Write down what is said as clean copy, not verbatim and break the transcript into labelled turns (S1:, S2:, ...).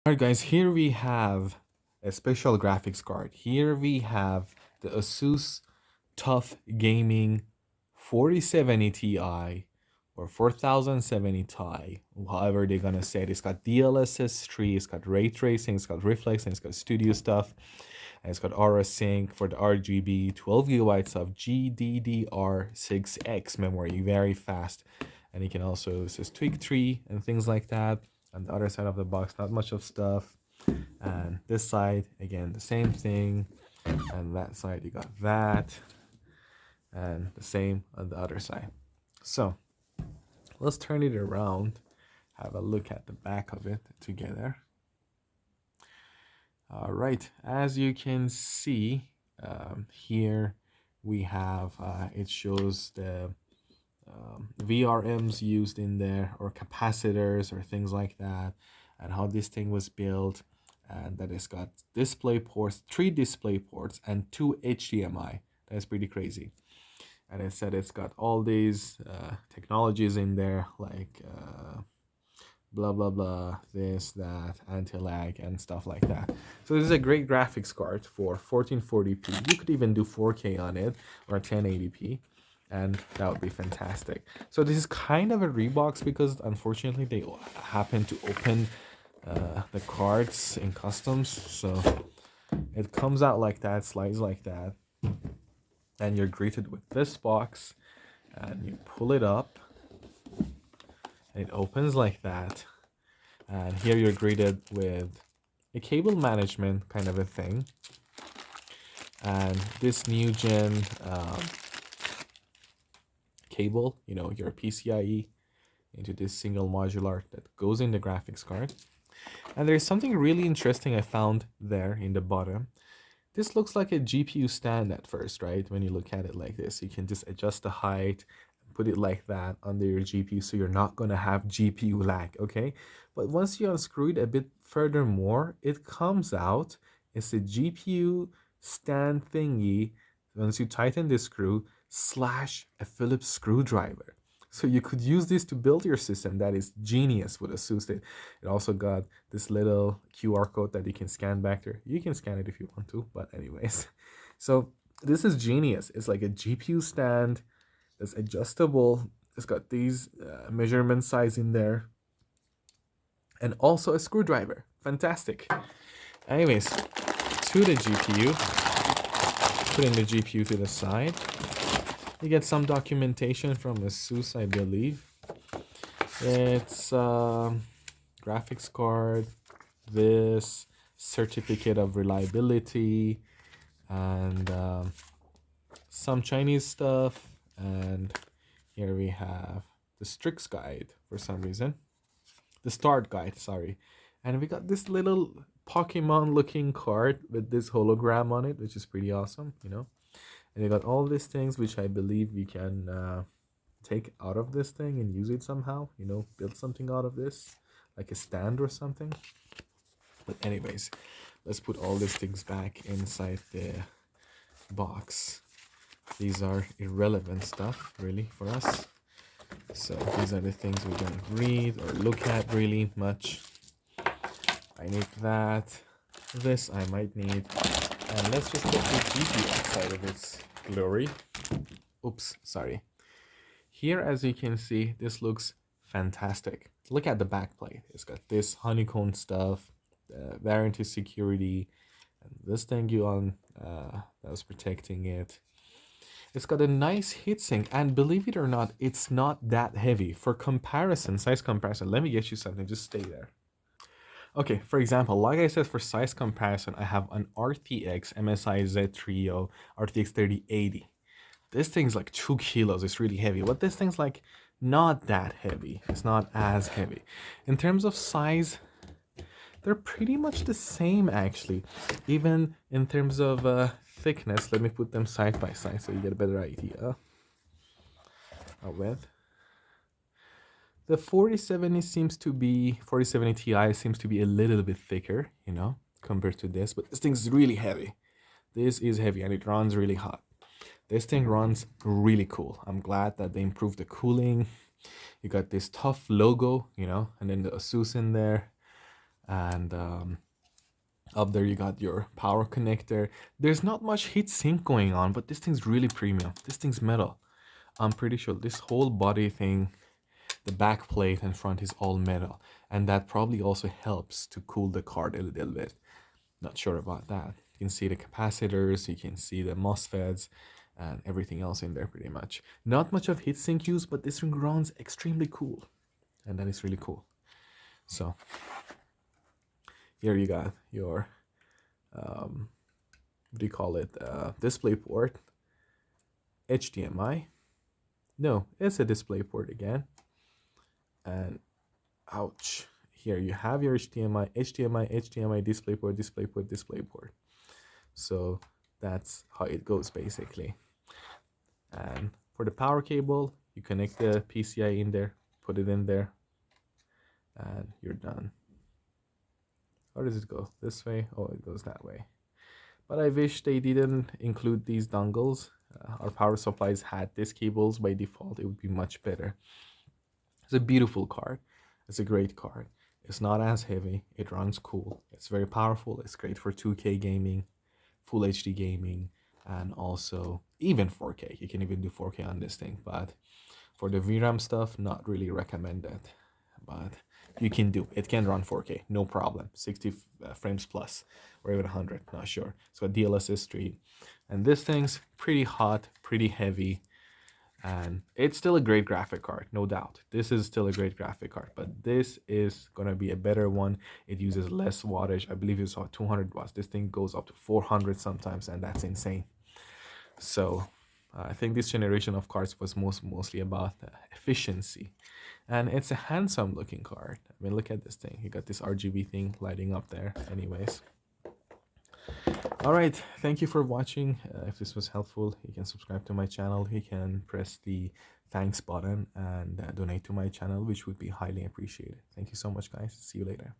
S1: Alright guys, here we have a special graphics card. Here we have the ASUS Tuf Gaming 4070 Ti or 4070 Ti, however they're gonna say it. It's got DLSS 3, it's got ray tracing, it's got reflex, and it's got studio stuff, and it's got RS sync for the RGB, 12 gigabytes of GDDR6X memory, very fast, and you can also, it says Twig 3 and things like that. On the other side of the box, not much of stuff. And this side, again, the same thing. And that side, you got that. And the same on the other side. So let's turn it around, have a look at the back of it together. All right, as you can see, here we have, it shows the VRMs used in there, or capacitors or things like that, and how this thing was built, and that it's got display ports, 3 display ports and 2 HDMI. That's pretty crazy. And it said it's got all these technologies in there, like blah blah blah, this, that, anti-lag and stuff like that. So this is a great graphics card for 1440p. You could even do 4K on it, or 1080p, and that would be fantastic. So this is kind of a rebox because unfortunately they happen to open the cards in customs, so it comes out like that, slides like that, and you're greeted with this box, and you pull it up and it opens like that, and here you're greeted with a cable management kind of a thing, and this new gen cable, your PCIe into this single modular that goes in the graphics card. And there's something really interesting I found there in the bottom. This looks like a GPU stand at first, right? When you look at it like this, you can just adjust the height, put it like that under your GPU, so you're not going to have GPU lag, okay? But once you unscrew it a bit further more, it comes out. It's a GPU stand thingy. Once you tighten the screw, slash a Phillips screwdriver. So you could use this to build your system. That is genius with ASUS. It also got this little QR code that you can scan back there. You can scan it if you want to, but anyways. So this is genius. It's like a GPU stand that's adjustable. It's got these measurement size in there, and also a screwdriver. Fantastic. Anyways, to the GPU. Putting the GPU to the side. You get some documentation from ASUS, I believe. It's graphics card, this certificate of reliability, and some Chinese stuff. And here we have the Strix guide for some reason. The start guide, sorry. And we got this little Pokemon looking card with this hologram on it, which is pretty awesome, And you got all these things which I believe we can take out of this thing and use it somehow, build something out of this, like a stand or something. But anyways, let's put all these things back inside the box. These are irrelevant stuff, really, for us. So these are the things we don't read or look at really much. I need that. This I might need. And let's just put the GPU outside of its glory. Oops, sorry. Here, as you can see, this looks fantastic. Look at the back plate. It's got this honeycomb stuff, warranty security, and this thank you on that was protecting it. It's got a nice heatsink, and believe it or not, it's not that heavy. For comparison, size comparison, let me get you something, just stay there. Okay, for example, like I said, for size comparison, I have an RTX MSI Z30 RTX 3080. This thing's like 2 kilos, it's really heavy, but this thing's like not that heavy. It's not as heavy. In terms of size, they're pretty much the same actually. Even in terms of thickness, let me put them side by side so you get a better idea of width. The 4070 Ti seems to be a little bit thicker, compared to this, but this thing's really heavy. This is heavy and it runs really hot. This thing runs really cool. I'm glad that they improved the cooling. You got this Tuf logo, and then the ASUS in there. And up there you got your power connector. There's not much heat sink going on, but this thing's really premium. This thing's metal. I'm pretty sure this whole body thing, the back plate and front is all metal, and that probably also helps to cool the card a little bit. Not sure about that. You can see the capacitors, you can see the MOSFETs, and everything else in there pretty much. Not much of heatsink use, but this thing runs extremely cool, and that is really cool. So here you got your what do you call it? Display port, HDMI. No, it's a display port again. And ouch. Here you have your HDMI, HDMI, HDMI, DisplayPort, DisplayPort, DisplayPort. So that's how it goes basically. And for the power cable, you connect the PCI in there, put it in there, and you're done. How does it go? This way? Oh, it goes that way. But I wish they didn't include these dongles. Our power supplies had these cables by default. It would be much better. It's a beautiful card. It's a great card. It's not as heavy. It runs cool. It's very powerful. It's great for 2K gaming, Full HD gaming, and also even 4K. You can even do 4K on this thing. But for the VRAM stuff, not really recommended. But you can do. It can run 4K, no problem. 60 frames plus, or even 100, not sure. It's got DLSS 3. And this thing's pretty hot, pretty heavy. And it's still a great graphic card, no doubt. This is still a great graphic card, but this is gonna be a better one. It uses less wattage. I believe it's about 200 watts. This thing goes up to 400 sometimes, and that's insane. So I think this generation of cards was mostly about efficiency, and it's a handsome looking card. I mean, look at this thing. You got this RGB thing lighting up there. Anyways. All right, thank you for watching. If this was helpful, you can subscribe to my channel. You can press the thanks button and donate to my channel, which would be highly appreciated. Thank you so much, guys. See you later.